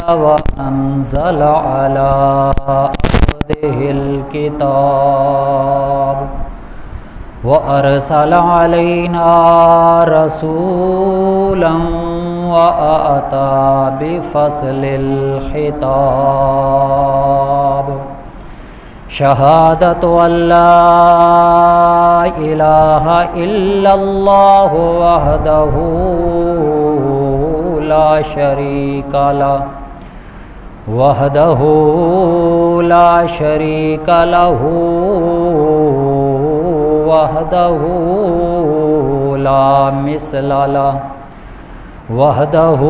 وأنزل على عبده الكتاب وأرسل علينا رسولا وأتى بفصل الخطاب شهادة أن لا إله إلا الله وحده لا شريك له وحده لا مثل له وحده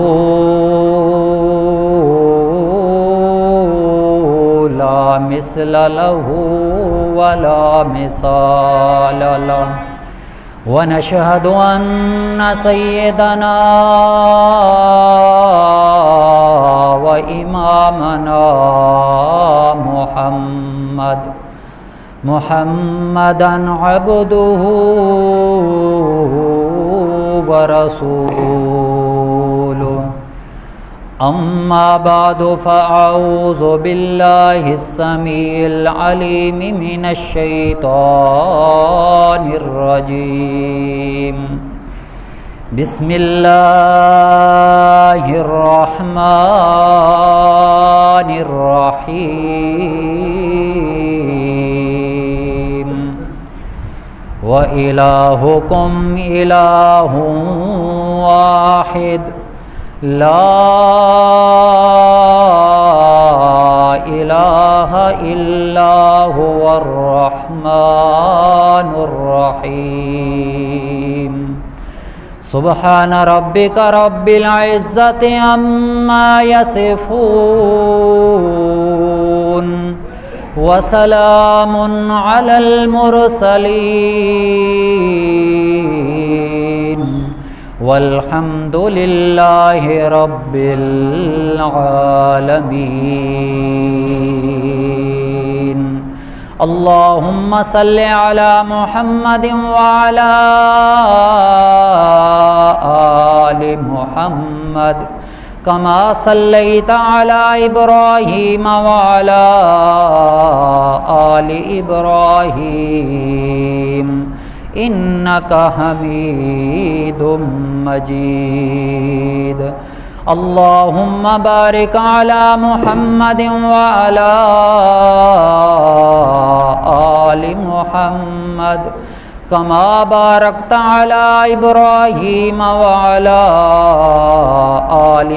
لا مثل له ولا مثال له ونشهد أن سيدنا وإمامنا محمدا عبده ورسوله أما بعد فأعوذ بالله السميع العليم من الشيطان الرجيم بسم الله الرحمن الرحيم وإلهكم إله واحد لا إله إلا هو الرحمن الرحيم سبحان ربك رب العزة عما يصفون وسلام على المرسلين والحمد لله رب العالمين اللهم صل على محمد وعلى آل محمد كما صليت على إبراهيم وعلى آل إبراهيم إنك حميد مجيد اللهم بارك على محمد وعلى آل محمد كما باركت على إبراهيم وعلى آل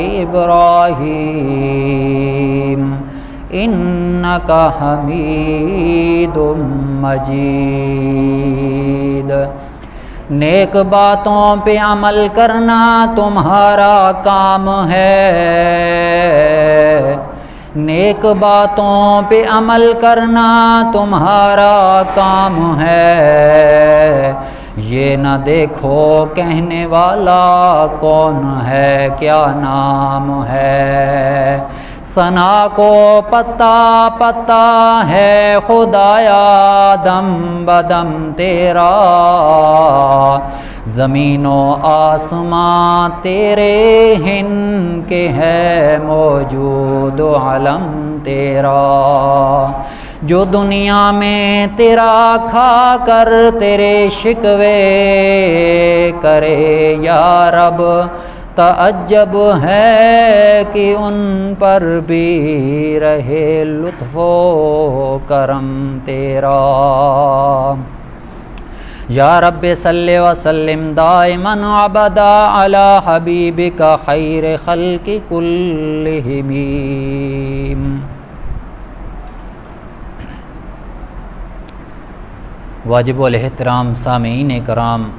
إبراهيم إنك حميد مجيد نیک باتوں پہ عمل کرنا تمہارا کام ہے نیک باتوں پہ عمل کرنا تمہارا کام ہے یہ نہ دیکھو کہنے والا کون ہے کیا نام ہے ثنا کو پتا پتا ہے خدایا دم بدم تیرا زمین و آسماں تیرے ہن کے ہے موجود علم تیرا جو دنیا میں تیرا کھا کر تیرے شکوے کرے یا رب تعجب ہے کہ ان پر بھی رہے لطف و کرم تیرا یا رب صلی وسلم دائما ابدا علی حبیبک خیر خلق کلہم واجب الاحترام سامعین کرام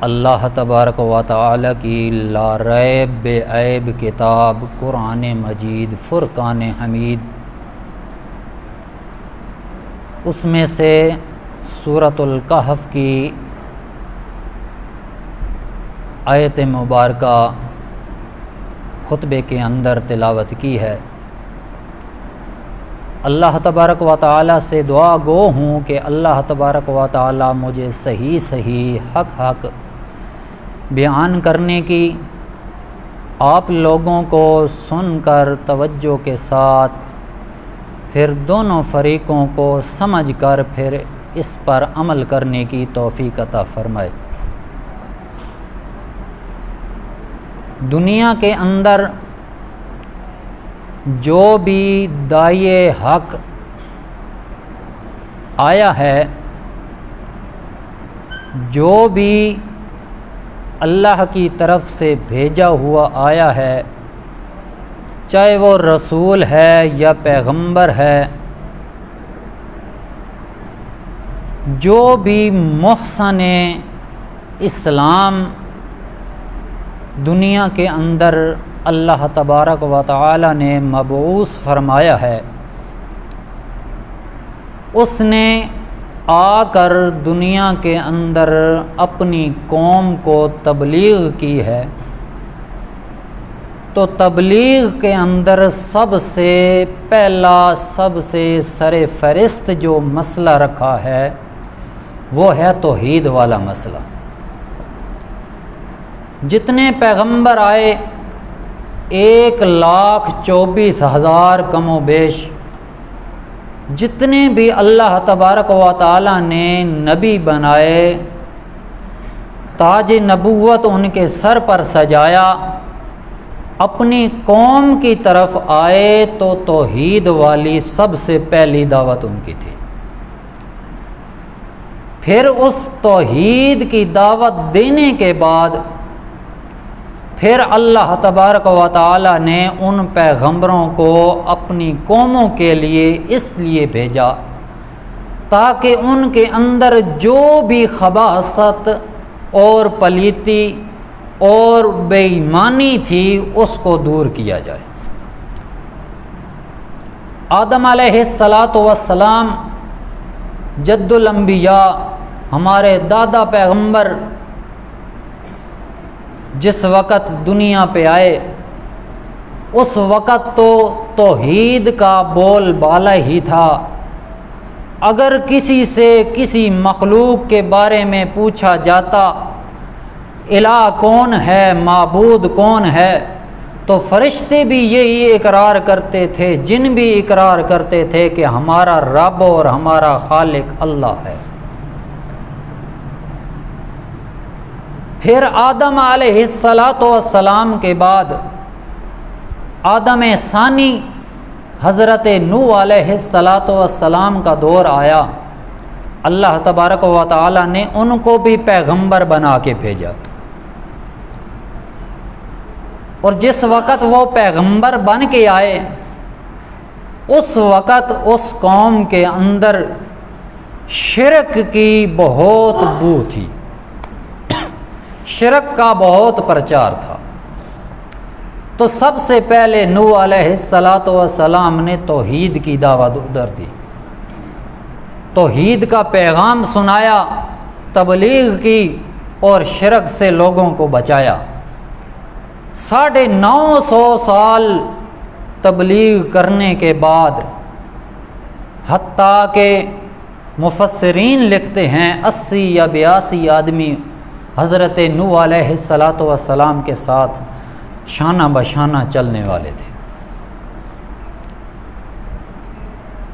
اللہ تبارک و تعالی کی لا ریب بے عیب کتاب قرآن مجید فرقان حمید، اس میں سے سورۃ الکہف کی آیت مبارکہ خطبے کے اندر تلاوت کی ہے۔ اللہ تبارک و تعالی سے دعا گو ہوں کہ اللہ تبارک و تعالی مجھے صحیح حق بیان کرنے کی آپ لوگوں کو سن کر توجہ کے ساتھ پھر دونوں فریقوں کو سمجھ کر پھر اس پر عمل کرنے کی توفیق عطا فرمائے۔ دنیا کے اندر جو بھی داعی حق آیا ہے، جو بھی اللہ کی طرف سے بھیجا ہوا آیا ہے، چاہے وہ رسول ہے یا پیغمبر ہے، جو بھی محسن اسلام دنیا کے اندر اللہ تبارک و تعالی نے مبعوث فرمایا ہے، اس نے آ کر دنیا کے اندر اپنی قوم کو تبلیغ کی ہے۔ تو تبلیغ کے اندر سب سے پہلا، سب سے سر فہرست جو مسئلہ رکھا ہے وہ ہے توحید والا مسئلہ۔ جتنے پیغمبر آئے 1,24,000 کم و بیش، جتنے بھی اللہ تبارک و تعالی نے نبی بنائے، تاج نبوت ان کے سر پر سجایا، اپنی قوم کی طرف آئے تو توحید والی سب سے پہلی دعوت ان کی تھی۔ پھر اس توحید کی دعوت دینے کے بعد پھر اللہ تبارک و تعالی نے ان پیغمبروں کو اپنی قوموں کے لیے اس لیے بھیجا تاکہ ان کے اندر جو بھی خباثت اور پلیتی اور بے ایمانی تھی اس کو دور کیا جائے۔ آدم علیہ السلام جد الانبیاء، ہمارے دادا پیغمبر جس وقت دنیا پہ آئے اس وقت تو توحید کا بول بالا ہی تھا۔ اگر کسی سے کسی مخلوق کے بارے میں پوچھا جاتا الہ کون ہے، معبود کون ہے، تو فرشتے بھی یہی اقرار کرتے تھے، جن بھی اقرار کرتے تھے کہ ہمارا رب اور ہمارا خالق اللہ ہے۔ پھر آدم علیہ السلام کے بعد آدم ثانی حضرت نوح علیہ السلام کا دور آیا۔ اللہ تبارک و تعالی نے ان کو بھی پیغمبر بنا کے بھیجا، اور جس وقت وہ پیغمبر بن کے آئے اس وقت اس قوم کے اندر شرک کی بہت بو تھی، شرک کا بہت پرچار تھا۔ تو سب سے پہلے نوح علیہ السلام نے توحید کی دعوت ادھر دی، توحید کا پیغام سنایا، تبلیغ کی اور شرک سے لوگوں کو بچایا۔ 950 سال تبلیغ کرنے کے بعد، حتیٰ کہ مفسرین لکھتے ہیں 80 یا 82 آدمی حضرت نوح علیہ السلام کے ساتھ شانہ بشانہ چلنے والے تھے۔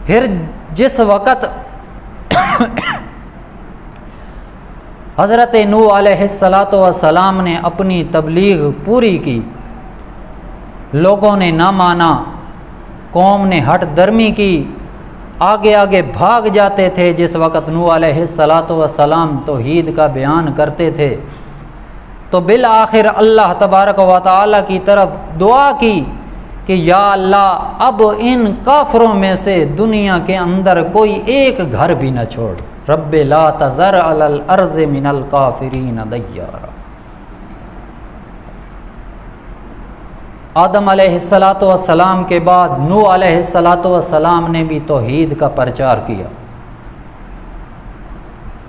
پھر جس وقت حضرت نوح علیہ السلام نے اپنی تبلیغ پوری کی، لوگوں نے نہ مانا، قوم نے ہٹ درمی کی، آگے آگے بھاگ جاتے تھے۔ جس وقت نوح علیہ السلام توحید کا بیان کرتے تھے تو بالآخر اللہ تبارک و تعالی کی طرف دعا کی کہ یا اللہ اب ان کافروں میں سے دنیا کے اندر کوئی ایک گھر بھی نہ چھوڑ، رب لا تذر علی الارض من الکافرین دیارا۔ آدم علیہ السلام کے بعد نوح علیہ السلام نے بھی توحید کا پرچار کیا۔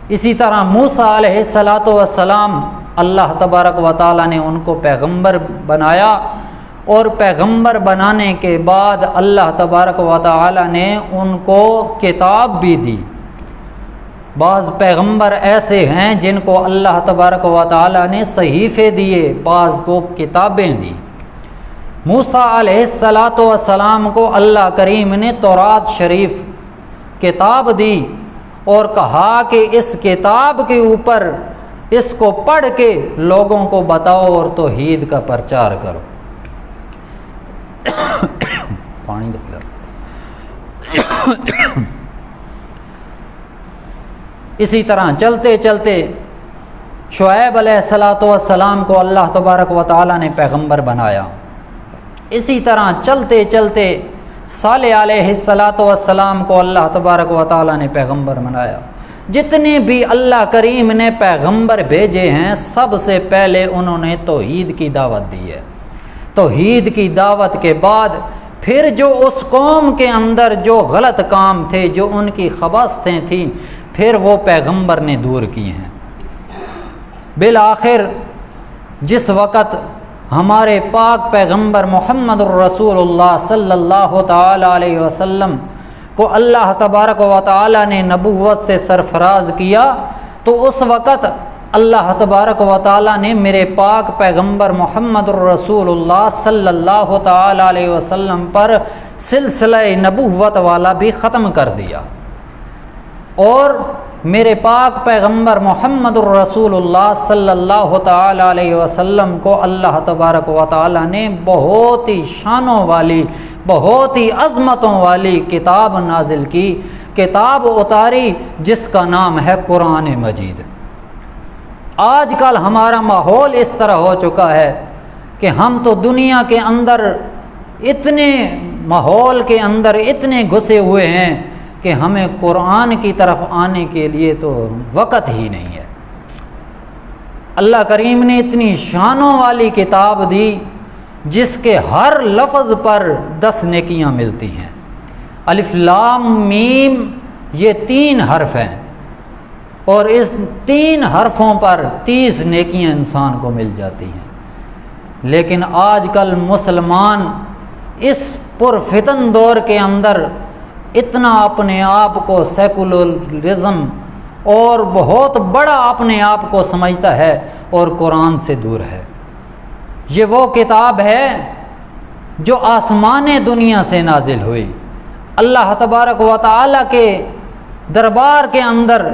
اسی طرح موسیٰ علیہ السلام، اللہ تبارک و تعالی نے ان کو پیغمبر بنایا، اور پیغمبر بنانے کے بعد اللہ تبارک و تعالی نے ان کو کتاب بھی دی۔ بعض پیغمبر ایسے ہیں جن کو اللہ تبارک و تعالی نے صحیفے دیے، بعض کو کتابیں دی۔ موسیٰ علیہ السلام کو اللہ کریم نے تورات شریف کتاب دی اور کہا کہ اس کتاب کے اوپر اس کو پڑھ کے لوگوں کو بتاؤ اور توحید کا پرچار کرو۔ پانی دکھلا۔ اسی طرح چلتے چلتے شعیب علیہ السلام کو اللہ تبارک و تعالیٰ نے پیغمبر بنایا۔ اسی طرح چلتے چلتے صالح علیہ السلام کو اللہ تبارک و تعالیٰ نے پیغمبر بنایا۔ جتنے بھی اللہ کریم نے پیغمبر بھیجے ہیں سب سے پہلے انہوں نے توحید کی دعوت دی ہے۔ توحید کی دعوت کے بعد پھر جو اس قوم کے اندر جو غلط کام تھے، جو ان کی خباثتیں تھیں، پھر وہ پیغمبر نے دور کی ہیں۔ بالآخر جس وقت ہمارے پاک پیغمبر محمد الرسول اللہ صلی اللہ تعالی علیہ وسلم کو اللہ تبارک و تعالی نے نبوت سے سرفراز کیا، تو اس وقت اللہ تبارک و تعالی نے میرے پاک پیغمبر محمد الرسول اللہ صلی اللہ تعالی علیہ وسلم پر سلسلہ نبوت والا بھی ختم کر دیا، اور میرے پاک پیغمبر محمد الرسول اللہ صلی اللہ تعالی علیہ وسلم کو اللہ تبارک و تعالی نے بہت ہی شانوں والی، بہت ہی عظمتوں والی کتاب نازل کی، کتاب اتاری جس کا نام ہے قرآن مجید۔ آج کل ہمارا ماحول اس طرح ہو چکا ہے کہ ہم تو دنیا کے اندر اتنے ماحول کے اندر اتنے گھسے ہوئے ہیں کہ ہمیں قرآن کی طرف آنے کے لیے تو وقت ہی نہیں ہے۔ اللہ کریم نے اتنی شانوں والی کتاب دی جس کے ہر لفظ پر 10 نیکیاں ملتی ہیں۔ الف لام میم یہ 3 حرف ہیں، اور اس 3 حرفوں پر 30 نیکیاں انسان کو مل جاتی ہیں۔ لیکن آج کل مسلمان اس پرفتن دور کے اندر اتنا اپنے آپ کو سیکولرزم اور بہت بڑا اپنے آپ کو سمجھتا ہے اور قرآن سے دور ہے۔ یہ وہ کتاب ہے جو آسمان دنیا سے نازل ہوئی، اللہ تبارک و تعالیٰ کے دربار کے اندر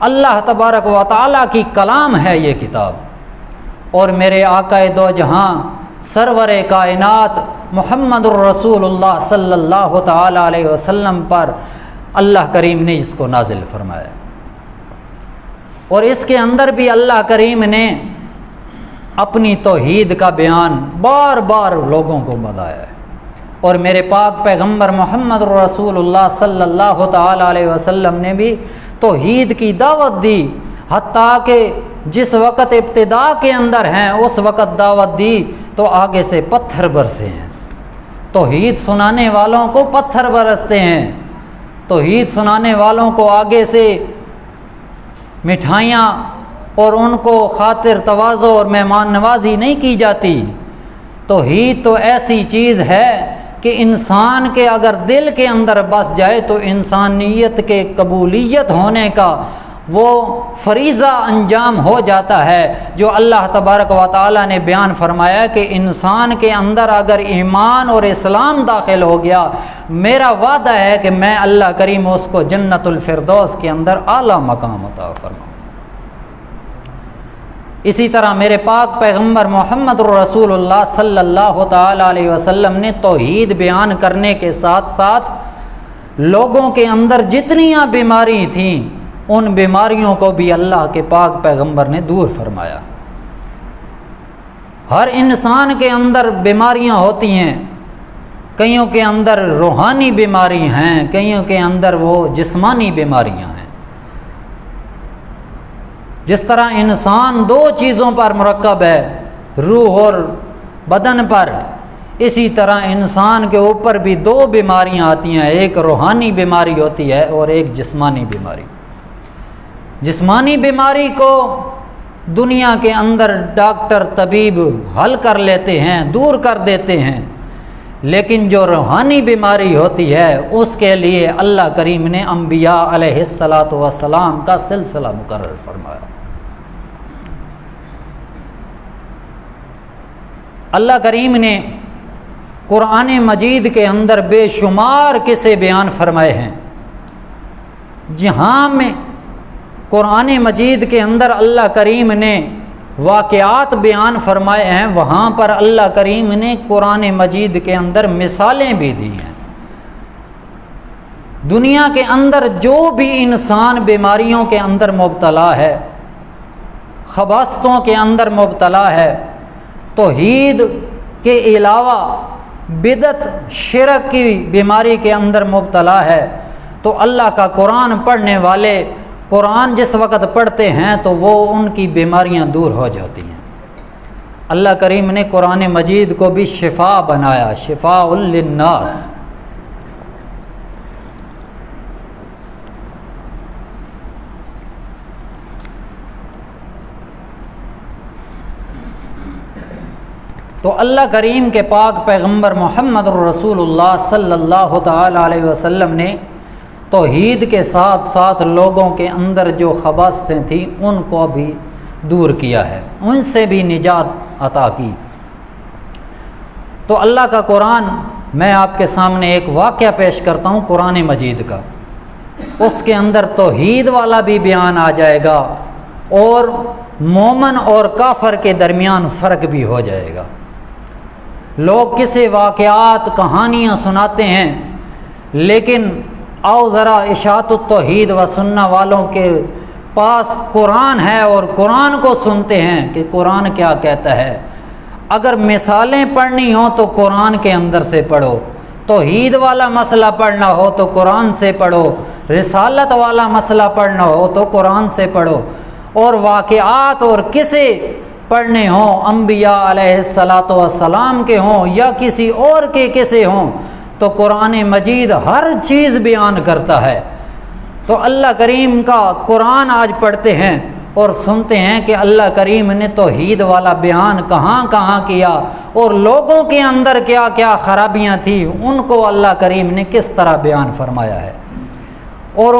اللہ تبارک و تعالیٰ کی کلام ہے یہ کتاب، اور میرے آقا دو جہاں سرور کائنات محمد الرسول اللہ صلی اللہ تعالی علیہ وسلم پر اللہ کریم نے اس کو نازل فرمایا، اور اس کے اندر بھی اللہ کریم نے اپنی توحید کا بیان بار بار لوگوں کو بتایا ہے، اور میرے پاک پیغمبر محمد الرسول اللہ صلی اللہ تعالی علیہ وسلم نے بھی توحید کی دعوت دی، حتیٰ کہ جس وقت ابتدا کے اندر ہیں اس وقت دعوت دی تو آگے سے پتھر برسے ہیں۔ توحید سنانے والوں کو پتھر برستے ہیں، توحید سنانے والوں کو آگے سے مٹھائیاں اور ان کو خاطر تواضع اور مہمان نوازی نہیں کی جاتی۔ توحید تو ایسی چیز ہے کہ انسان کے اگر دل کے اندر بس جائے تو انسانیت کے قبولیت ہونے کا وہ فریضہ انجام ہو جاتا ہے، جو اللہ تبارک و تعالیٰ نے بیان فرمایا کہ انسان کے اندر اگر ایمان اور اسلام داخل ہو گیا، میرا وعدہ ہے کہ میں اللہ کریم اس کو جنت الفردوس کے اندر اعلیٰ مقام عطا فرماؤں۔ اسی طرح میرے پاک پیغمبر محمد الرسول اللہ صلی اللہ تعالی علیہ وسلم نے توحید بیان کرنے کے ساتھ ساتھ لوگوں کے اندر جتنیاں بیماری تھیں ان بیماریوں کو بھی اللہ کے پاک پیغمبر نے دور فرمایا۔ ہر انسان کے اندر بیماریاں ہوتی ہیں، کئیوں کے اندر روحانی بیماری ہیں، کئیوں کے اندر وہ جسمانی بیماریاں ہیں۔ جس طرح انسان 2 چیزوں پر مرکب ہے، روح اور بدن پر، اسی طرح انسان کے اوپر بھی 2 بیماریاں آتی ہیں، ایک روحانی بیماری ہوتی ہے اور ایک جسمانی بیماری۔ جسمانی بیماری کو دنیا کے اندر ڈاکٹر طبیب حل کر لیتے ہیں، دور کر دیتے ہیں، لیکن جو روحانی بیماری ہوتی ہے اس کے لیے اللہ کریم نے انبیاء علیہ السلام کا سلسلہ مقرر فرمایا۔ اللہ کریم نے قرآن مجید کے اندر بے شمار قصے بیان فرمائے ہیں۔ جہاں میں قرآن مجید کے اندر اللہ کریم نے واقعات بیان فرمائے ہیں، وہاں پر اللہ کریم نے قرآن مجید کے اندر مثالیں بھی دی ہیں۔ دنیا کے اندر جو بھی انسان بیماریوں کے اندر مبتلا ہے، خباثتوں کے اندر مبتلا ہے، توحید کے علاوہ بدعت شرک کی بیماری کے اندر مبتلا ہے، تو اللہ کا قرآن پڑھنے والے قرآن جس وقت پڑھتے ہیں تو وہ ان کی بیماریاں دور ہو جاتی ہیں۔ اللہ کریم نے قرآن مجید کو بھی شفا بنایا، شفاء للناس۔ تو اللہ کریم کے پاک پیغمبر محمد الرسول اللہ صلی اللہ تعالی علیہ وسلم نے توحید کے ساتھ ساتھ لوگوں کے اندر جو خباثتیں تھیں ان کو بھی دور کیا ہے، ان سے بھی نجات عطا کی۔ تو اللہ کا قرآن، میں آپ کے سامنے ایک واقعہ پیش کرتا ہوں قرآن مجید کا، اس کے اندر توحید والا بھی بیان آ جائے گا اور مومن اور کافر کے درمیان فرق بھی ہو جائے گا۔ لوگ کسی واقعات کہانیاں سناتے ہیں، لیکن آؤ ذرا اشاعت التوحید و سنہ والوں کے پاس قرآن ہے اور قرآن کو سنتے ہیں کہ قرآن کیا کہتا ہے۔ اگر مثالیں پڑھنی ہوں تو قرآن کے اندر سے پڑھو، توحید والا مسئلہ پڑھنا ہو تو قرآن سے پڑھو، رسالت والا مسئلہ پڑھنا ہو تو قرآن سے پڑھو، اور واقعات اور قصے پڑھنے ہوں انبیاء علیہ الصلاۃ والسلام کے ہوں یا کسی اور کے قصے ہوں تو قرآن مجید ہر چیز بیان کرتا ہے۔ تو اللہ کریم کا قرآن آج پڑھتے ہیں اور سنتے ہیں کہ اللہ کریم نے توحید والا بیان کہاں کہاں کیا اور لوگوں کے اندر کیا کیا خرابیاں تھیں ان کو اللہ کریم نے کس طرح بیان فرمایا ہے، اور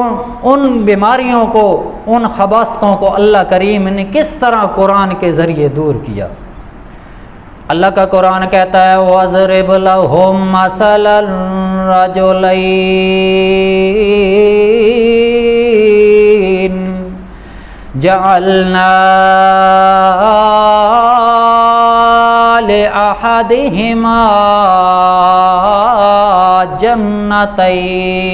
ان بیماریوں کو، ان خباثتوں کو اللہ کریم نے کس طرح قرآن کے ذریعے دور کیا۔ اللہ کا قرآن کہتا ہے وَاضْرِبْ لَهُم مَّثَلًا رَّجُلَيْنِ جَعَلْنَا لِأَحَدِهِمَا جَنَّتَيْنِ،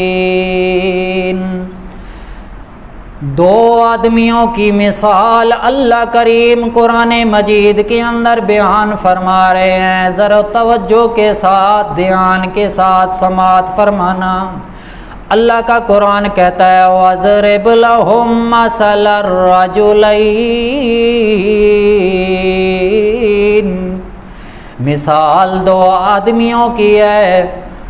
دو آدمیوں کی مثال اللہ کریم قرآن مجید کے اندر بیان فرما رہے ہیں۔ ذرا توجہ کے ساتھ، دھیان کے ساتھ سماعت فرمانا۔ اللہ کا قرآن کہتا ہے وَاضْرِبْ لَهُم مَّثَلَ الرَّجُلَيْنِ، مثال دو آدمیوں کی ہے۔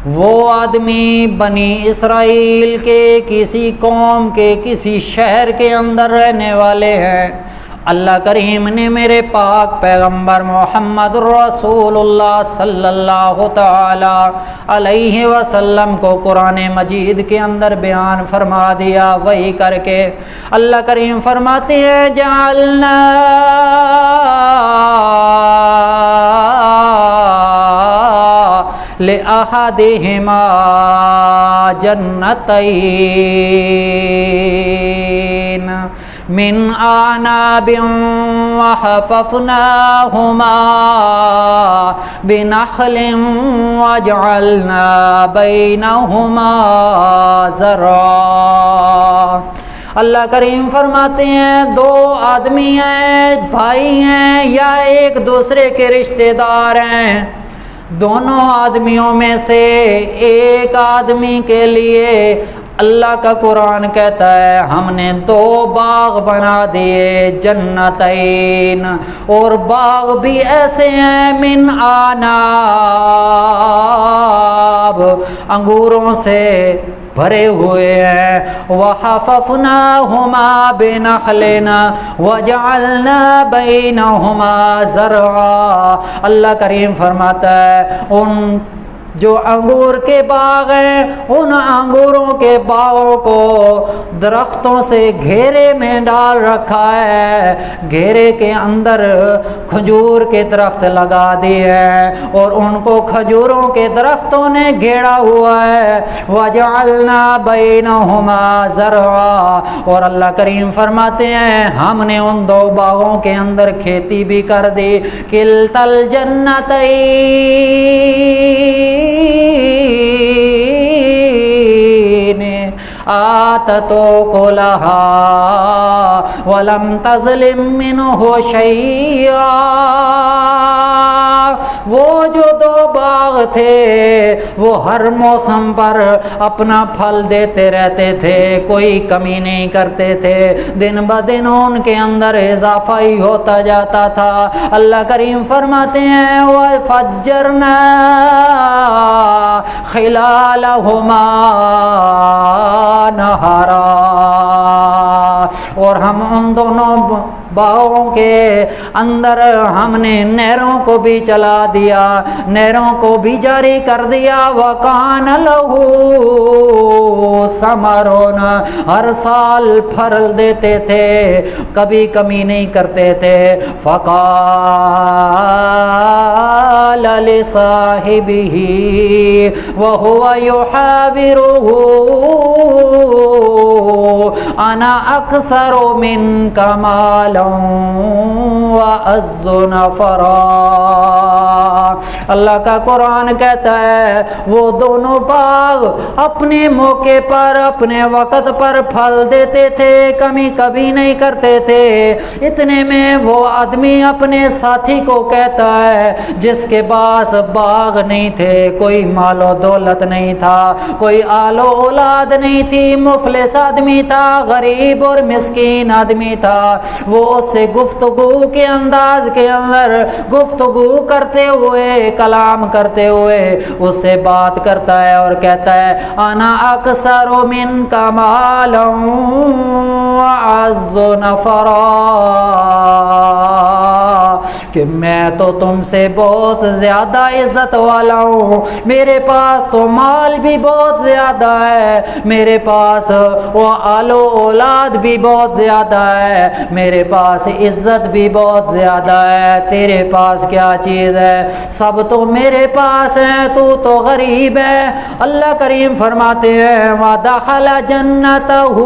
وہ آدمی بنی اسرائیل کے کسی قوم کے کسی شہر کے اندر رہنے والے ہیں۔ اللہ کریم نے میرے پاک پیغمبر محمد رسول اللہ صلی اللہ تعالی علیہ وسلم کو قرآن مجید کے اندر بیان فرما دیا وحی کر کے۔ اللہ کریم فرماتے ہیں جعلنا لِأَحَدِهِمَا جَنَّتَيْنِ مِنْ أَعْنَابٍ وَحَفَفْنَاهُمَا بِنَخْلٍ وَجَعَلْنَا بَيْنَهُمَا زَرْعًا۔ اللہ کریم فرماتے ہیں دو آدمی ہیں، بھائی ہیں یا ایک دوسرے کے رشتہ دار ہیں، دونوں آدمیوں میں سے ایک آدمی کے لیے اللہ کا قرآن کہتا ہے ہم نے دو باغ بنا دیے جنتین، اور باغ بھی ایسے ہیں من آناب، انگوروں سے بھرے ہوئے ہیں، وَحَفَفْنَاهُمَا بِنَخْلٍ وَجَعَلْنَا بَيْنَهُمَا زَرْعًا۔ اللہ کریم فرماتا ہے ان جو انگور کے باغ ہیں ان انگوروں کے باغوں کو درختوں سے گھیرے میں ڈال رکھا ہے، گھیرے کے اندر کھجور کے درخت لگا دیے ہیں اور ان کو کھجوروں کے درختوں نے گھیرا ہوا ہے۔ وَجَعَلْنَا بَيْنَهُمَا زَرْعًا، اور اللہ کریم فرماتے ہیں ہم نے ان دو باغوں کے اندر کھیتی بھی کر دی۔ کِلْتَا الْجَنَّتَيْنِ آتَتْ أُكُلَهَا وَلَمْ تَظْلِم مِّنْهُ شَيْئًا، وہ جو دو باغ تھے وہ ہر موسم پر اپنا پھل دیتے رہتے تھے، کوئی کمی نہیں کرتے تھے، دن بدن ان کے اندر اضافہ ہی ہوتا جاتا تھا۔ اللہ کریم فرماتے ہیں وَفَجَّرْنَا خِلَالَهُمَا نَهَرًا، اور ہم ان دونوں باغوں کے اندر ہم نے نہروں کو بھی چلا دیا، نہروں کو بھی جاری کر دیا۔ وَكَانَ لَهُ ثَمَرٌ، ہر سال پھل دیتے تھے، کبھی کمی نہیں کرتے تھے۔ فَقَالَ لِصَاحِبِهِ وَهُوَ يُحَاوِرُهُ أَنَا أَكْثَرُ مِنْكَ مَالًا وَأَعَزُّ نَفَرًا۔ اللہ کا قرآن کہتا ہے وہ دونوں باغ اپنے موقع پر اپنے وقت پر پھل دیتے تھے، کمی کبھی نہیں کرتے تھے۔ اتنے میں وہ آدمی اپنے ساتھی کو کہتا ہے جس کے پاس باغ نہیں تھے، کوئی مال و دولت نہیں تھا، کوئی آل و اولاد نہیں تھی، مفلس آدمی تھا، غریب اور مسکین آدمی تھا، وہ اس سے گفتگو کے انداز کے اندر گفتگو کرتے ہوئے کلام کرتے ہوئے اس سے بات کرتا ہے اور کہتا ہے انا اکثر منک مالا واعز نفرا، کہ میں تو تم سے بہت زیادہ عزت والا ہوں، میرے پاس تو مال بھی بہت زیادہ ہے، میرے پاس وہ آل و اولاد بھی بہت زیادہ ہے، میرے پاس عزت بھی بہت زیادہ ہے، تیرے پاس کیا چیز ہے؟ سب تو میرے پاس ہے، تو غریب ہے۔ اللہ کریم فرماتے ہیں وَدَخَلَ جَنَّتَهُ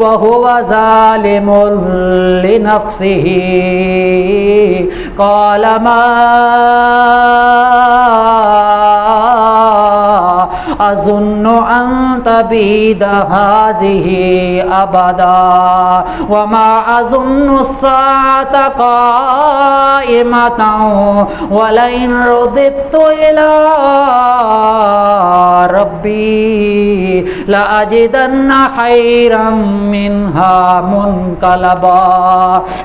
وَهُوَ ظَالِمٌ لِنَفْسِهِ قَالَ مَا أَظُنُّ أَن تَبِيدَ هَٰذِهِ أَبَدًا وَمَا أَظُنُّ السَّاعَةَ قَائِمَةً وَلَئِن رُّدِدتُّ إِلَىٰ رَبِّي لَأَجِدَنَّ خَيْرًا مِّنْهَا مُنقَلَبًا۔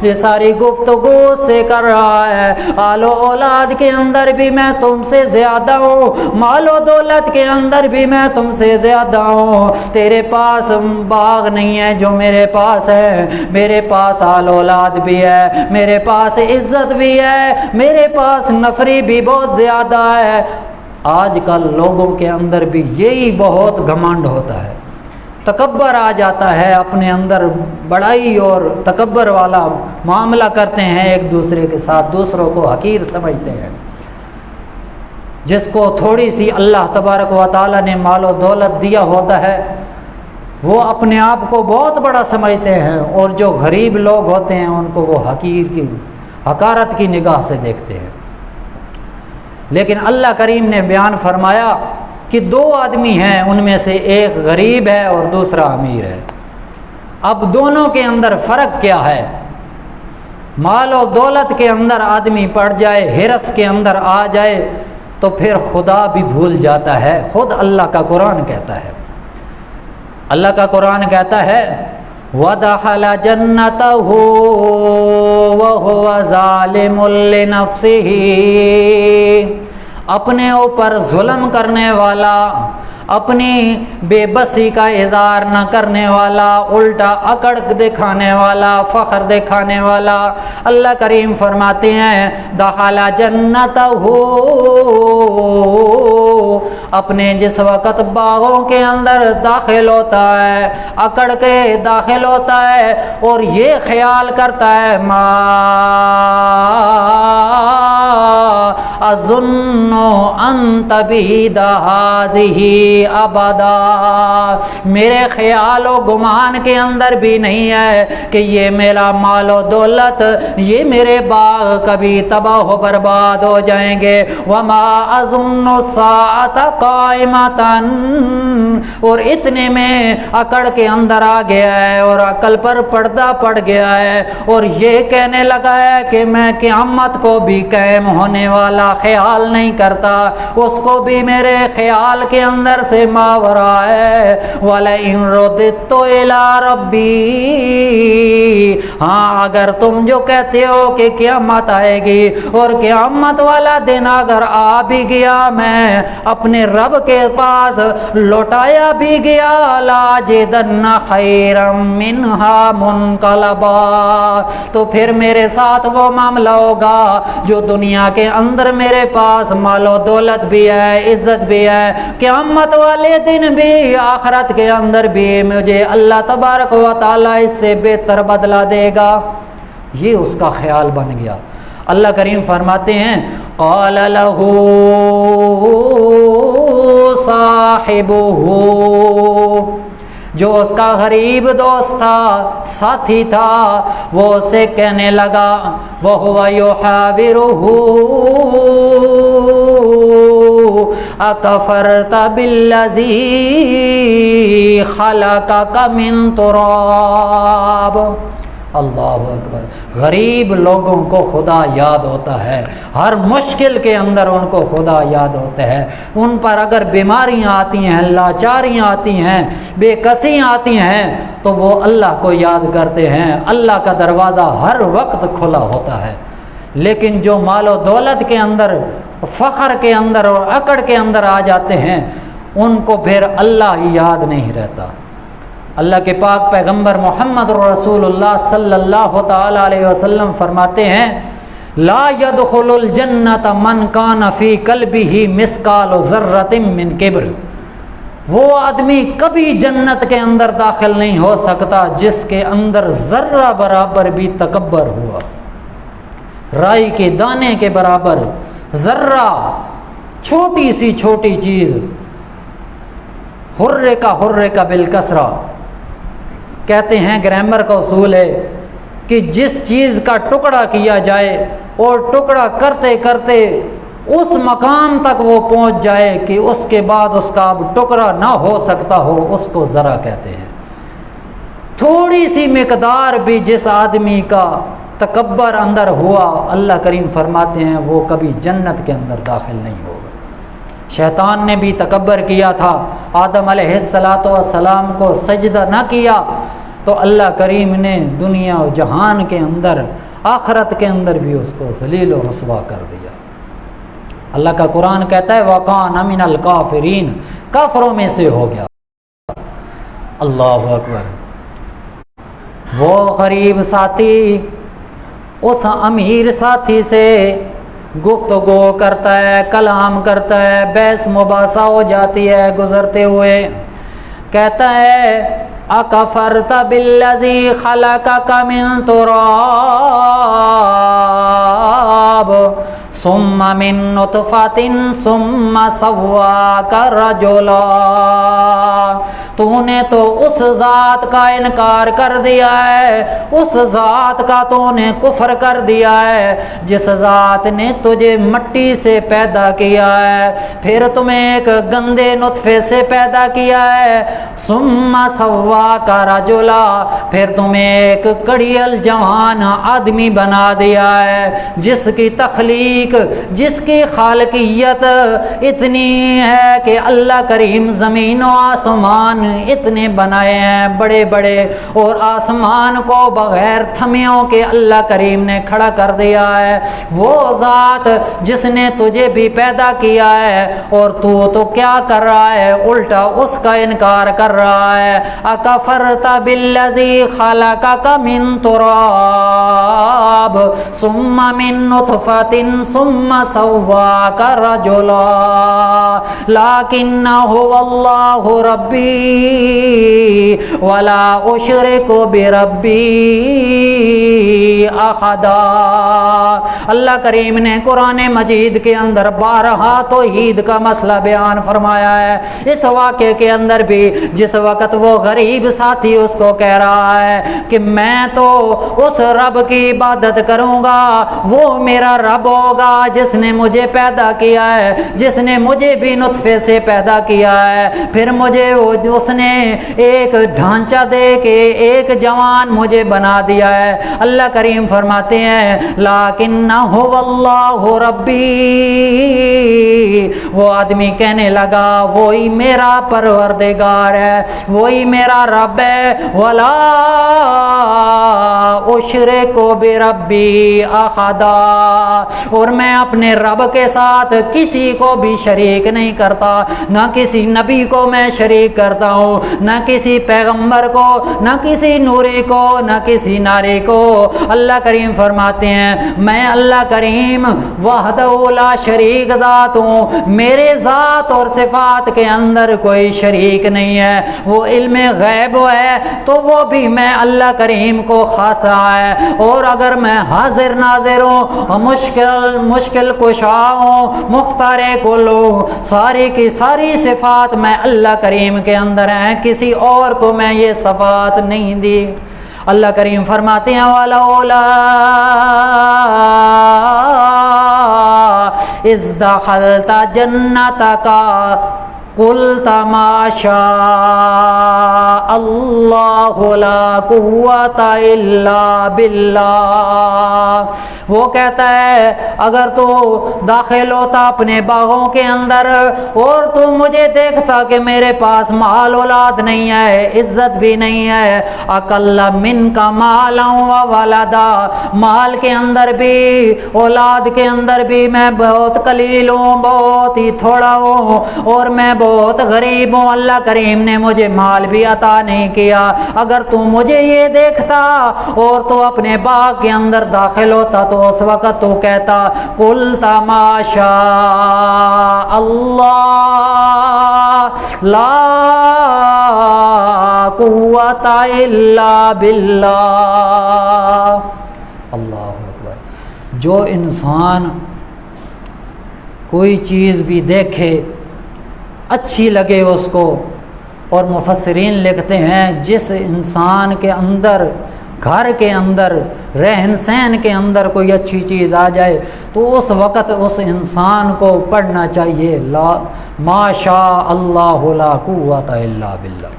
یہ ساری گفتگو سے کر رہا ہے آل و اولاد کے اندر بھی میں تم سے زیادہ ہوں، مال و دولت کے اندر بھی میں تم سے زیادہ ہوں، تیرے پاس باغ نہیں ہے جو میرے پاس ہے، میرے پاس آل اولاد بھی ہے، میرے پاس عزت بھی ہے، میرے پاس نفری بھی بہت زیادہ ہے۔ آج کل لوگوں کے اندر بھی یہی بہت گھمنڈ ہوتا ہے، تکبر آ جاتا ہے، اپنے اندر بڑائی اور تکبر والا معاملہ کرتے ہیں ایک دوسرے کے ساتھ، دوسروں کو حقیر سمجھتے ہیں۔ جس کو تھوڑی سی اللہ تبارک و تعالی نے مال و دولت دیا ہوتا ہے وہ اپنے آپ کو بہت بڑا سمجھتے ہیں، اور جو غریب لوگ ہوتے ہیں ان کو وہ حقیر کی حقارت کی نگاہ سے دیکھتے ہیں۔ لیکن اللہ کریم نے بیان فرمایا کہ دو آدمی ہیں، ان میں سے ایک غریب ہے اور دوسرا امیر ہے۔ اب دونوں کے اندر فرق کیا ہے؟ مال و دولت کے اندر آدمی پڑ جائے، ہرس کے اندر آ جائے تو پھر خدا بھی بھول جاتا ہے۔ خود اللہ کا قرآن کہتا ہے، اللہ کا قرآن کہتا ہے وَدَخَلَ جَنَّتَهُ وَهُوَ ظَالِمٌ لِنَفْسِهِ اپنے اوپر ظلم کرنے والا، اپنی بے بسی کا اظہار نہ کرنے والا، الٹا اکڑ دکھانے والا، فخر دکھانے والا، اللہ کریم فرماتے ہیں دخل جنتہ، اپنے جس وقت باغوں کے اندر داخل ہوتا ہے، اکڑ کے داخل ہوتا ہے اور یہ خیال کرتا ہے ما اظن ان تبید ہذہ ابدا، میرے خیال و گمان کے اندر بھی نہیں ہے کہ یہ میرا مال و دولت، یہ میرے باغ کبھی تباہ و برباد ہو جائیں گے۔ وما اظن الساعۃ قائمۃ، اور اتنے میں اکڑ کے اندر آ گیا ہے اور عقل پر پردہ پڑ گیا ہے اور یہ کہنے لگا ہے کہ میں قیامت کو بھی قائم ہونے والا خیال نہیں کرتا، اس کو بھی میرے خیال کے اندر سے ماورا ہے۔ وَلَئِن رُدِدتُّ إِلَىٰ رَبِّي، ہاں اگر تم جو کہتے ہو کہ قیامت آئے گی اور قیامت والا دن اگر آ بھی گیا، میں اپنے رب کے پاس لوٹایا بھی گیا، لَأَجِدَنَّ خَيْرًا مِّنْهَا مُنْقَلَبًا، تو پھر میرے ساتھ وہ معاملہ ہوگا جو دنیا کے اندر میرے پاس مال و دولت بھی ہے، عزت بھی ہے، قیامت والے دن بھی، آخرت کے اندر بھی مجھے اللہ تبارک و تعالیٰ اس سے بہتر بدلہ دے گا۔ یہ اس کا خیال بن گیا۔ اللہ کریم فرماتے ہیں قال له صاحبه، جو اس کا غریب دوست تھا، ساتھی تھا، وہ اسے کہنے لگا وَهُوَ يُحَاوِرُهُ أَكَفَرْتَ بِالَّذِي خَلَقَكَ مِن تُرَابٍ۔ اللہ اکبر، غریب لوگوں کو خدا یاد ہوتا ہے، ہر مشکل کے اندر ان کو خدا یاد ہوتا ہے، ان پر اگر بیماریاں آتی ہیں، لاچاریاں آتی ہیں، بے کسیاں آتی ہیں تو وہ اللہ کو یاد کرتے ہیں، اللہ کا دروازہ ہر وقت کھلا ہوتا ہے۔ لیکن جو مال و دولت کے اندر، فخر کے اندر اور اکڑ کے اندر آ جاتے ہیں، ان کو پھر اللہ ہی یاد نہیں رہتا۔ اللہ کے پاک پیغمبر محمد رسول اللہ صلی اللہ تعالی علیہ وسلم فرماتے ہیں لا يدخل الجنت من کان فی قلبہ مثقال ذرۃ من کبر، وہ آدمی کبھی جنت کے اندر داخل نہیں ہو سکتا جس کے اندر ذرہ برابر بھی تکبر ہوا، رائی کے دانے کے برابر ذرہ، چھوٹی سی چھوٹی چیز، حرے کا بالکسرہ، کہتے ہیں گرامر کا اصول ہے کہ جس چیز کا ٹکڑا کیا جائے اور ٹکڑا کرتے کرتے اس مقام تک وہ پہنچ جائے کہ اس کے بعد اس کا اب ٹکڑا نہ ہو سکتا ہو، اس کو ذرا کہتے ہیں۔ تھوڑی سی مقدار بھی جس آدمی کا تکبر اندر ہوا، اللہ کریم فرماتے ہیں وہ کبھی جنت کے اندر داخل نہیں ہوگا۔ شیطان نے بھی تکبر کیا تھا، آدم علیہ السلام کو سجدہ نہ کیا تو اللہ کریم نے دنیا و جہان کے اندر، آخرت کے اندر بھی اس کو ذلیل و رسوا کر دیا۔ اللہ کا قرآن کہتا ہے وَقَانَ مِنَ الْكَافِرِينَ، کافروں میں سے ہو گیا۔ اللہ اکبر۔ وہ غریب ساتھی اس امیر ساتھی سے گفتگو کرتا ہے، کلام کرتا ہے، بحث مباحثہ ہو جاتی ہے گزرتے ہوئے، کہتا ہے اکفرت بالذی خلقک من تراب ثم من نطفۃ ثم سواک رجلا، تو نے تو اس ذات کا انکار کر دیا ہے، اس ذات کا تو نے کفر کر دیا ہے جس ذات نے تجھے مٹی سے پیدا کیا ہے، پھر تمہیں ایک گندے نطفے سے پیدا کیا ہے، ثم سواک رجلا، پھر تمہیں ایک کڑیل جوان آدمی بنا دیا ہے، جس کی تخلیق شریک جس کی خالقیت اتنی ہے کہ اللہ کریم زمین و آسمان اتنے بنائے ہیں بڑے بڑے، اور آسمان کو بغیر تھمیوں کے اللہ کریم نے کھڑا کر دیا ہے۔ وہ ذات جس نے تجھے بھی پیدا کیا ہے اور تو کیا کر رہا ہے؟ الٹا اس کا انکار کر رہا ہے۔ اکفرت بالذی خلقک من تراب ثم من نطفۃ ثم سواک رجلا لیکن هو اللہ ربی ولا اشرک بربی احدا۔ اللہ کریم نے قرآن مجید کے اندر بارہا توحید کا مسئلہ بیان فرمایا ہے۔ اس واقعے کے اندر بھی جس وقت وہ غریب ساتھی اس کو کہہ رہا ہے کہ میں تو اس رب کی عبادت کروں گا، وہ میرا رب ہوگا جس نے مجھے پیدا کیا ہے، جس نے مجھے بھی نطفے سے پیدا کیا ہے، پھر مجھے اس نے ایک ڈھانچہ دے کے ایک جوان مجھے بنا دیا ہے۔ اللہ کریم فرماتے ہیں لیکن هو اللہ ربی، وہ آدمی کہنے لگا وہی میرا پروردگار ہے، وہی میرا رب ہے، ولا اشرک بربی احدا، اور میں اپنے رب کے ساتھ کسی کو بھی شریک نہیں کرتا، نہ کسی نبی کو میں شریک کرتا ہوں، نہ کسی پیغمبر کو، نہ کسی نوری کو، نہ کسی ناری کو۔ اللہ کریم فرماتے ہیں میں اللہ کریم وحدہ لا شریک ذات ہوں، میرے ذات اور صفات کے اندر کوئی شریک نہیں ہے۔ وہ علم غیب ہے تو وہ بھی میں اللہ کریم کو خاصا ہے، اور اگر میں حاضر ناظر ہوں، مشکل کشا ہوں، مختار کل ہوں، ساری کی ساری صفات میں اللہ کریم کے اندر ہیں، کسی اور کو میں یہ صفات نہیں دی۔ اللہ کریم فرماتے ہیں وَلَوْلَا اِذْ دَخَلْتَ جَنَّتَكَ قُلْتَ مَا شَاءَ اللَّهُ لَا قُوَّةَ إِلَّا بِاللَّهِ۔ وہ کہتا ہے اگر تو داخل ہوتا اپنے باغوں کے اندر اور تو مجھے دیکھتا کہ میرے پاس مال اولاد نہیں ہے، عزت بھی نہیں ہے، اقل من کا مالا و ولدا، مال کے اندر بھی اولاد کے اندر بھی میں بہت قلیل ہوں، بہت ہی تھوڑا ہوں، اور میں بہت غریب ہوں، اللہ کریم نے مجھے مال بھی عطا نہیں کیا۔ اگر تو مجھے یہ دیکھتا اور تو اپنے باغ کے اندر داخل ہوتا تو اس وقت تو کہتا قُلْتَ مَا شَاءَ اللَّهُ لَا قُوَّةَ إِلَّا بِاللَّهِ۔ اللہ اکبر۔ جو انسان کوئی چیز بھی دیکھے اچھی لگے اس کو، اور مفسرین لکھتے ہیں جس انسان کے اندر گھر کے اندر رہن سہن کے اندر کوئی اچھی چیز آ جائے تو اس وقت اس انسان کو پڑھنا چاہیے لا ما شاء اللہ لا قوت الا باللہ۔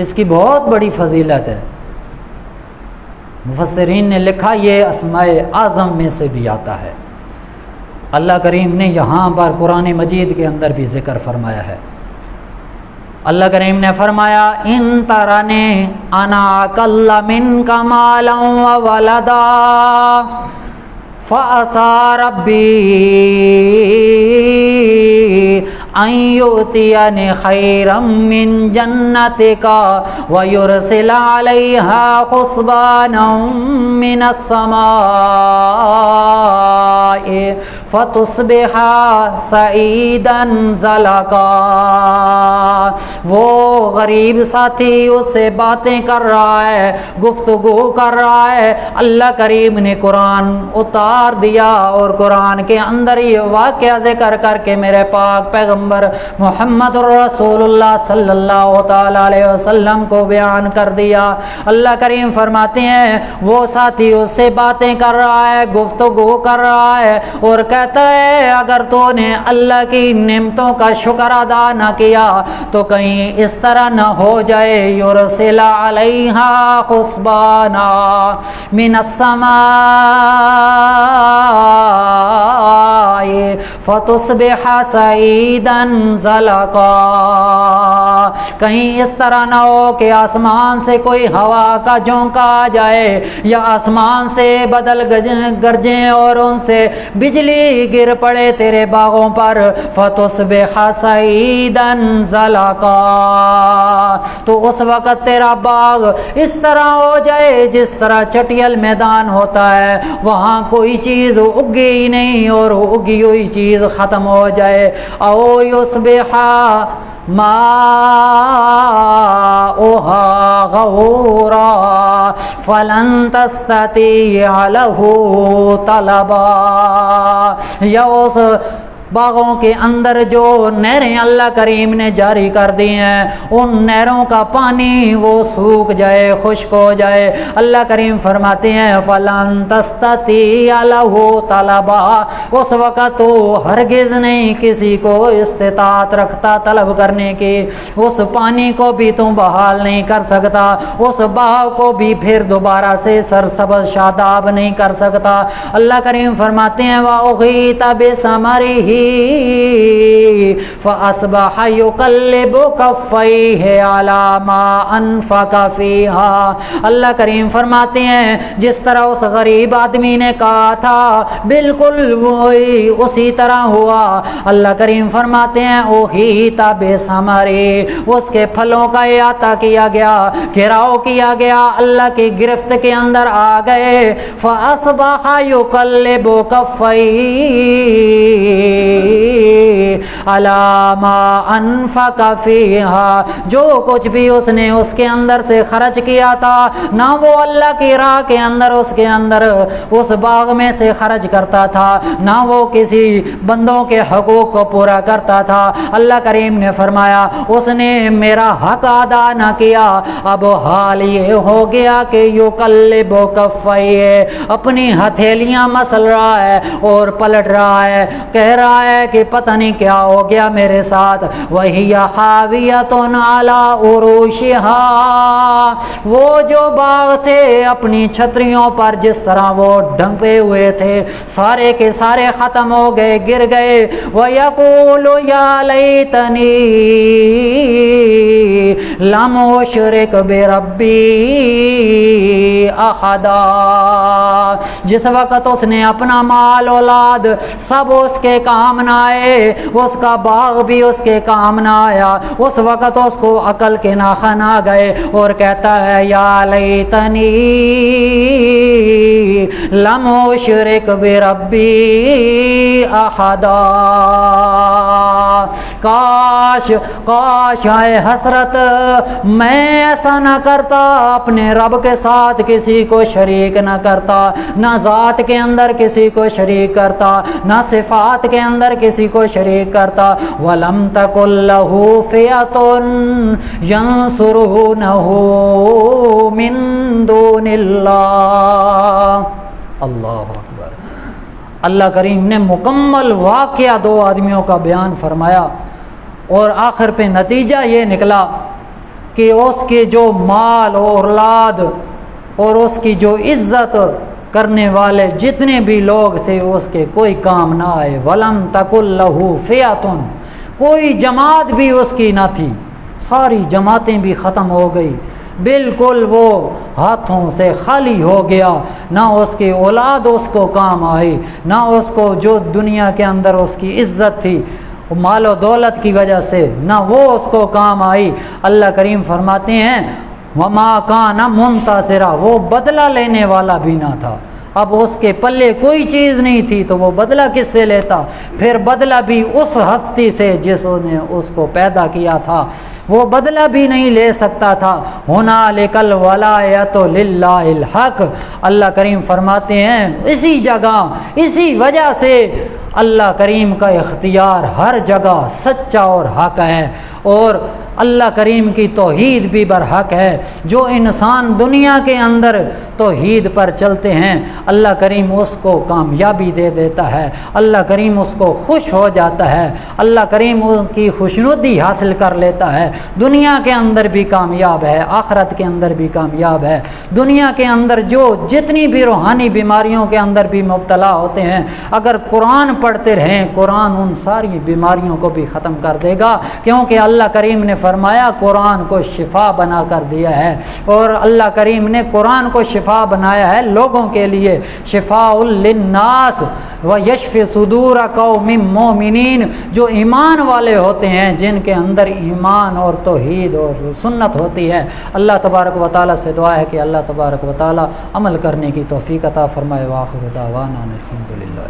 اس کی بہت بڑی فضیلت ہے۔ مفسرین نے لکھا یہ اسماء اعظم میں سے بھی آتا ہے۔ اللہ کریم نے یہاں پر قرآن مجید کے اندر بھی ذکر فرمایا ہے۔ اللہ کریم نے فرمایا ان ترانی انا اقل منک مالا و ولدا فعسى ربي أن يؤتيني خيرا من جنتك ويرسل عليها حسبانا من السماء فتصبح سعيدا زلقا۔ وہ غریب ساتھی اس سے باتیں کر رہا ہے، گفتگو کر رہا ہے، اللہ کریم نے قرآن اتار دیا اور قرآن کے اندر یہ واقعہ ذکر کر کے میرے پاک پیغمبر محمد رسول اللہ صلی اللہ تعالی علیہ وسلم کو بیان کر دیا۔ اللہ کریم فرماتے ہیں وہ ساتھی اس سے باتیں کر رہا ہے، گفتگو کر رہا ہے اور کہتا ہے اگر تو نے اللہ کی نعمتوں کا شکر ادا نہ کیا تو کہیں اس طرح نہ ہو جائے یرسل علیہا حسبانا من السماء آئے فتصبح سعیدا زلقا، کہیں اس طرح نہ ہو کہ آسمان سے کوئی ہوا کا جھونکا آ جائے یا آسمان سے بدل گرجیں اور ان سے بجلی گر پڑے تیرے باغوں پر، فتصبح سعیدا زلقا، تو اس وقت تیرا باغ اس طرح ہو جائے جس طرح چٹیل میدان ہوتا ہے، وہاں کوئی چیز اگی ہی نہیں اور اگی ہوئی چیز ختم ہو جائے، او یصبح ماؤہا غورا فلن تستطیع لہ طلبا، یا اس باغوں کے اندر جو نہریں اللہ کریم نے جاری کر دی ہیں ان نہروں کا پانی وہ سوکھ جائے، خشک ہو جائے، اللہ کریم فرماتے ہیں فَلَن تَسْتَطِيعَ لَهُ طَلَبًا، اس وقت وہ ہرگز نہیں کسی کو استطاعت رکھتا طلب کرنے کی، اس پانی کو بھی تم بحال نہیں کر سکتا، اس باغ کو بھی پھر دوبارہ سے سرسبز شاداب نہیں کر سکتا۔ اللہ کریم فرماتے ہیں وَأُحِيطَ بِثَمَرِهِ فَأَصْبَحَ يُقَلِّبُ كَفَّيْهِ عَلَى مَا أَنفَقَ فِيهَا، اللہ کریم فرماتے ہیں جس طرح اس غریب آدمی نے کہا تھا بالکل وہی اسی طرح ہوا۔ اللہ کریم فرماتے ہیں اُحِيطَ بِثَمَرِهِ، اس کے پھلوں کا احاطہ کیا گیا، گھیراؤ کیا گیا، اللہ کی گرفت کے اندر آ گئے، فَأَصْبَحَ يُقَلِّبُ كَفَّيْهِ عَلَى مَا أَنفَقَ فِيهَا، جو کچھ بھی اس نے اس کے اندر سے خرچ کیا تھا نہ وہ اللہ کی راہ کے اندر اس کے اندر اس باغ میں سے خرچ کرتا تھا، نہ وہ کسی بندوں کے حقوق کو پورا کرتا تھا۔ اللہ کریم نے فرمایا اس نے میرا حق ادا نہ کیا، اب حال یہ ہو گیا کہ یقلب کفیہ، اپنی ہتھیلیاں مسل رہا ہے اور پلٹ رہا ہے، کہہ رہا ہے کہ پتہ نہیں کیا ہو گیا میرے ساتھ۔ وہی خاویۃ علی عروشہا، وہ جو باغ تھے اپنی چھتریوں پر جس طرح وہ ڈھنپے ہوئے تھے سارے کے سارے ختم ہو گئے، گر گئے۔ وَيَقُولُ يَا لَيْتَنِي لَمْ أُشْرِكْ بِرَبِّي أَحَدًا، جس وقت اس نے اپنا مال اولاد سب اس کے کام نہ آئے، اس کا باغ بھی اس کے کام نہ آیا، اس وقت اس کو عقل کے ناخن آ گئے اور کہتا ہے یا لیتنی لم اشرک بربی احدا، کاش کاش آئے حسرت میں ایسا نہ کرتا، اپنے رب کے ساتھ کسی کو شریک نہ کرتا، نہ ذات کے اندر کسی کو شریک کرتا، نہ صفات کے اندر کسی کو شریک کرتا۔ وَلَمْ تَكُنْ لَهُ فِئَةٌ يَنْصُرُونَهُ مِنْ دُونِ اللَّهِ، اللہ اکبر۔ اللہ کریم نے مکمل واقعہ دو آدمیوں کا بیان فرمایا اور آخر پہ نتیجہ یہ نکلا کہ اس کے جو مال اور اولاد اور اس کی جو عزت کرنے والے جتنے بھی لوگ تھے اس کے کوئی کام نہ آئے۔ وَلَمْ تَكُنْ لَهُ فِئَةٌ، کوئی جماعت بھی اس کی نہ تھی، ساری جماعتیں بھی ختم ہو گئی، بالکل وہ ہاتھوں سے خالی ہو گیا، نہ اس کی اولاد اس کو کام آئی، نہ اس کو جو دنیا کے اندر اس کی عزت تھی مال و دولت کی وجہ سے نہ وہ اس کو کام آئی۔ اللہ کریم فرماتے ہیں وما کان منتصرا، وہ بدلہ لینے والا بھی نہ تھا، اب اس کے پلے کوئی چیز نہیں تھی تو وہ بدلہ کس سے لیتا، پھر بدلہ بھی اس ہستی سے جس نے اس کو پیدا کیا تھا، وہ بدلہ بھی نہیں لے سکتا تھا۔ ہنالک الولایۃ للہ الحق، اللہ کریم فرماتے ہیں اسی جگہ اسی وجہ سے اللہ کریم کا اختیار ہر جگہ سچا اور حق ہے، اور اللہ کریم کی توحید بھی برحق ہے۔ جو انسان دنیا کے اندر توحید پر چلتے ہیں اللہ کریم اس کو کامیابی دے دیتا ہے، اللہ کریم اس کو خوش ہو جاتا ہے، اللہ کریم ان کی خوشنودی حاصل کر لیتا ہے، دنیا کے اندر بھی کامیاب ہے، آخرت کے اندر بھی کامیاب ہے۔ دنیا کے اندر جو جتنی بھی روحانی بیماریوں کے اندر بھی مبتلا ہوتے ہیں، اگر قرآن پڑھتے رہیں قرآن ان ساری بیماریوں کو بھی ختم کر دے گا، کیونکہ اللہ کریم نے فرمایا قرآن کو شفا بنا کر دیا ہے، اور اللہ کریم نے قرآن کو شفا بنایا ہے لوگوں کے لیے، شفاء للناس ویشفی صدور قوم مومنین، جو ایمان والے ہوتے ہیں جن کے اندر ایمان اور توحید اور سنت ہوتی ہے۔ اللہ تبارک و تعالیٰ سے دعا ہے کہ اللہ تبارک و تعالیٰ عمل کرنے کی توفیق عطا فرمائے۔ وآخر دعوانا الحمدللہ۔